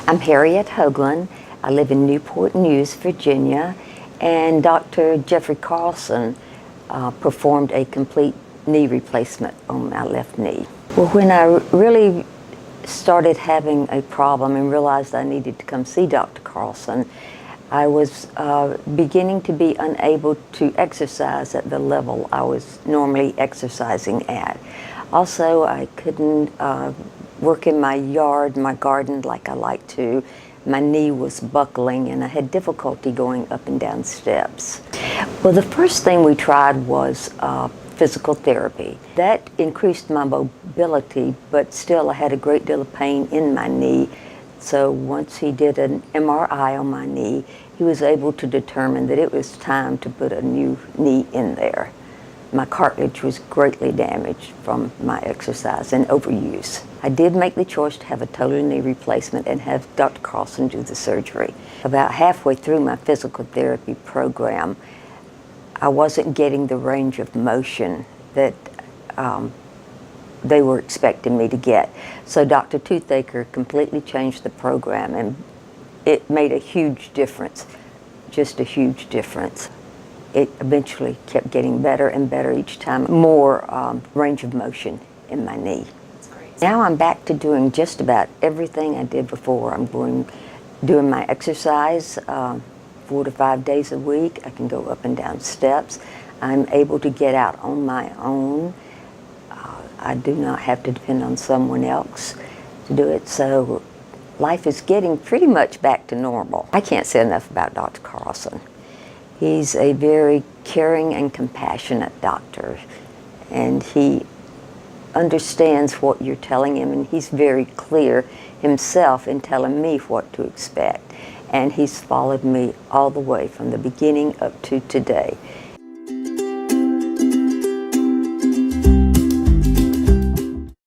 I'm Harriette Hoagland. I live in Newport News, Virginia, and Dr. Jeffrey Carlson performed a complete knee replacement on my left knee. Well, when I really started having a problem and realized I needed to come see Dr. Carlson, I was beginning to be unable to exercise at the level I was normally exercising at. Also, I couldn't work in my yard, my garden like I like to. My knee was buckling and I had difficulty going up and down steps. Well, the first thing we tried was physical therapy. That increased my mobility, but still I had a great deal of pain in my knee. So once he did an MRI on my knee, he was able to determine that it was time to put a new knee in there. My cartilage was greatly damaged from my exercise and overuse. I did make the choice to have a total knee replacement and have Dr. Carlson do the surgery. About halfway through my physical therapy program, I wasn't getting the range of motion that they were expecting me to get. So Dr. Toothaker completely changed the program, and it made a huge difference, just a huge difference. It eventually kept getting better and better each time, more range of motion in my knee. That's great. Now I'm back to doing just about everything I did before. I'm doing my exercise 4 to 5 days a week. I can go up and down steps. I'm able to get out on my own. I do not have to depend on someone else to do it. So life is getting pretty much back to normal. I can't say enough about Dr. Carlson. He's a very caring and compassionate doctor, and he understands what you're telling him, and he's very clear himself in telling me what to expect. And he's followed me all the way from the beginning up to today.